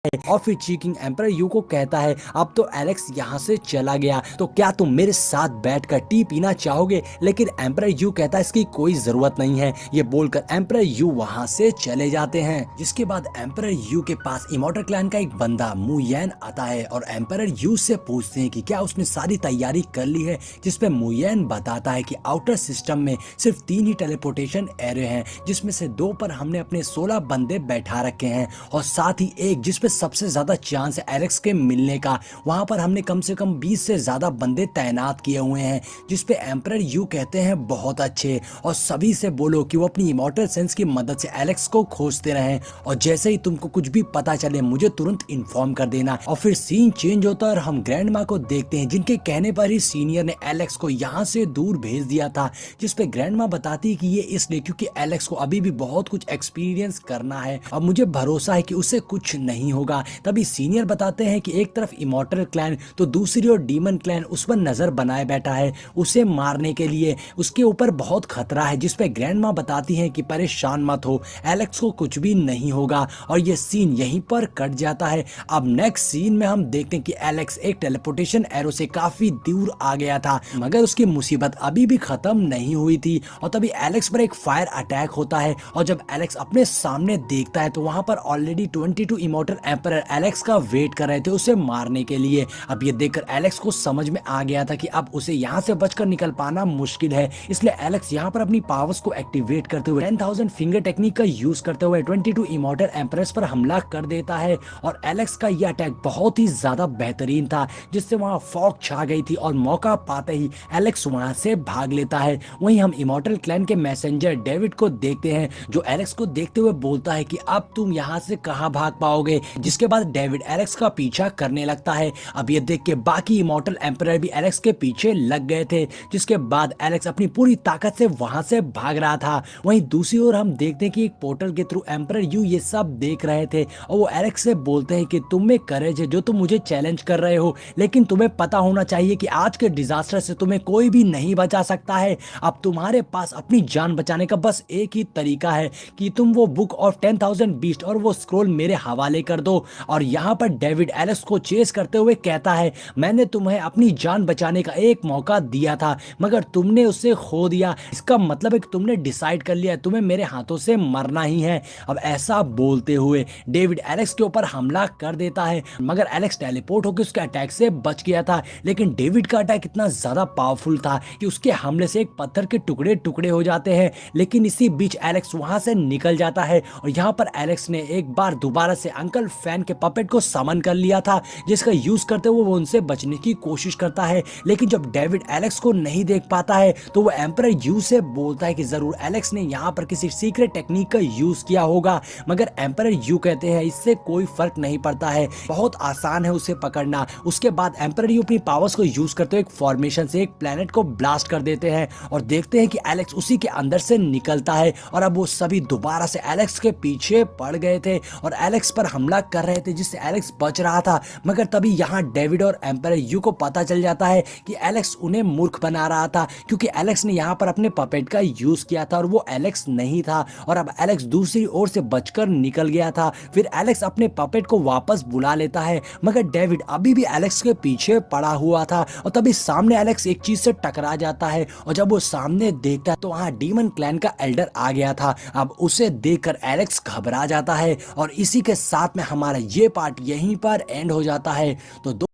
और फिर चीकिंग emperor you को कहता है अब तो एलेक्स यहाँ से चला गया, तो क्या तुम मेरे साथ बैठकर टी पीना चाहोगे? लेकिन एम्परर यू कहता है इसकी कोई जरूरत नहीं है। ये बोलकर एम्परर यू वहाँ से चले जाते हैं। जिसके बाद एम्परर यू के पास इमॉर्टल क्लैन का एक बंदा मुयेन आता है और एम्परर यू से पूछते हैं कि क्या उसने सारी तैयारी कर ली है, जिसपे मुयेन बताता है कि आउटर सिस्टम में सिर्फ 3 ही टेलीपोर्टेशन एरे हैं, जिसमें से 2 पर हमने अपने 16 बंदे बैठा रखे हैं और साथ ही एक जिसपे सबसे ज्यादा चांस है एलेक्स के मिलने का, वहां पर हमने कम से कम 20 से ज्यादा बंदे तैनात किए हुए हैं। जिसपे एम्परर यू कहते हैं बहुत अच्छे, और सभी से बोलो कि वो अपनी इमॉर्टल सेंस की मदद से एलेक्स को खोजते रहें, और जैसे ही तुमको कुछ भी पता चले मुझे तुरंत इन्फॉर्म कर देना। और फिर सीन चेंज होता है और हम ग्रैंड माँ को देखते हैं, जिनके कहने पर ही सीनियर ने एलेक्स को यहाँ से दूर भेज दिया था। जिसपे ग्रैंड माँ बताती है कि ये इसलिए क्योंकि एलेक्स को अभी भी बहुत कुछ एक्सपीरियंस करना है और मुझे भरोसा है कि उसे कुछ नहीं होगा। तभी सीनियर बताते हैं कि एक तरफ इमॉर्टल क्लैन तो दूसरी ओर डीमन क्लैन उस पर नजर बनाए बैठा है उसे मारने के लिए, उसके ऊपर बहुत खतरा है। जिसपे ग्रैंड माँ बताती हैं कि परेशान मत हो, एलेक्स को कुछ भी नहीं होगा। और ये सीन यहीं पर कट जाता है। अब नेक्स्ट सीन में हम देखते हैं कि एलेक्स एक टेलीपोर्टेशन एरो से काफी दूर आ गया था, मगर उसकी मुसीबत अभी भी खत्म नहीं हुई थी। और तभी एलेक्स पर एक फायर अटैक होता है और जब एलेक्स अपने सामने देखता है तो वहां पर ऑलरेडी 22 इमॉर्टल एम्परर एलेक्स का वेट कर रहे थे उसे मारने के लिए। अब ये देखकर एलेक्स को समझ में आ गया था कि अब उसे यहाँ से बचकर निकल पाना मुश्किल है, इसलिए एलेक्स यहाँ पर अपनी पावर्स को एक्टिवेट करते हुए 10,000 फिंगर टेक्निक का यूज करते हुए 22 इमॉर्टल एम्परर्स पर हमला कर देता है। और एलेक्स का यह अटैक बहुत ही ज्यादा बेहतरीन था, जिससे वहां फॉग छा गई थी और मौका पाते ही एलेक्स वहां से भाग लेता है। वहीं हम इमॉर्टल क्लैन के मैसेंजर डेविड को देखते हैं, जो एलेक्स को देखते हुए बोलता है कि अब तुम यहाँ से कहाँ भाग पाओगे। जिसके बाद डेविड एलेक्स का पीछा करने लगता है। अब ये देख के बाकी इमॉर्टल एम्परर भी एलेक्स के पीछे लग गए थे, जिसके बाद एलेक्स अपनी पूरी ताकत से वहां से भाग रहा था। वहीं दूसरी ओर हम देखते हैं कि एक पोर्टल के थ्रू एम्परर यू ये सब देख रहे थे और वो एलेक्स से बोलते हैं कि तुम में करेज है जो तुम मुझे चैलेंज कर रहे हो, लेकिन तुम्हें पता होना चाहिए कि आज के डिजास्टर से तुम्हें कोई भी नहीं बचा सकता है। अब तुम्हारे पास अपनी जान बचाने का बस एक ही तरीका है कि तुम वो बुक ऑफ 10,000 बीस्ट और वो स्क्रोल मेरे हवाले कर दो। और यहाँ पर डेविड एलेक्स को चेस करते हुए कहता है मैंने तुम्हें अपनी जान बचाने का एक मौका दिया था मगर तुमने उसे खो दिया, इसका मतलब है कि तुमने डिसाइड कर लिया तुम्हें मेरे हाथों से मरना ही है। अब ऐसा बोलते हुए डेविड एलेक्स के ऊपर हमला कर देता है, मगर एलेक्स टेलीपोर्ट होकर उसके अटैक से बच गया था। लेकिन डेविड का अटैक इतना ज्यादा पावरफुल था कि उसके हमले से एक पत्थर के टुकड़े टुकड़े हो जाते हैं। लेकिन इसी बीच एलेक्स वहां से निकल जाता है और यहाँ पर एलेक्स ने एक बार दोबारा से अंकल फैन के पपेट को समन कर लिया था, जिसका यूज करते हुए वो उनसे बचने की कोशिश करता है। लेकिन जब डेविड एलेक्स को नहीं देख पाता है तो वो एम्परर यू से बोलता है कि जरूर एलेक्स ने यहाँ पर किसी सीक्रेट टेक्निक का यूज किया होगा, मगर एम्परर यू कहते हैं इससे कोई फर्क नहीं पड़ता है, बहुत आसान है उसे पकड़ना। उसके बाद एम्परर यू अपनी पावर्स को यूज करते हुए एक फॉर्मेशन से एक प्लेनेट को ब्लास्ट कर देते हैं और देखते हैं कि एलेक्स उसी के अंदर से निकलता है। और अब वो सभी दोबारा से एलेक्स के पीछे पड़ गए थे और एलेक्स पर हमला कर रहे थे, जिससे एलेक्स बच रहा था। मगर तभी यहाँ डेविड और एम्परर यू को पता चल जाता है कि एलेक्स उन्हें मूर्ख बना रहा था, क्योंकि एलेक्स ने यहाँ पर अपने पपेट का यूज किया था और वो एलेक्स नहीं था। और अब एलेक्स दूसरी ओर से बचकर निकल गया था। फिर एलेक्स अपने पपेट को वापस बुला लेता है, मगर डेविड अभी भी एलेक्स के पीछे पड़ा हुआ था। और तभी सामने एलेक्स एक चीज से टकरा जाता है और जब वो सामने देखता है तो वहाँ डीमन क्लैन का एल्डर आ गया था। अब उसे देखकर एलेक्स घबरा जाता है और इसी के साथ में हमारा ये पार्ट यहीं पर एंड हो जाता है। तो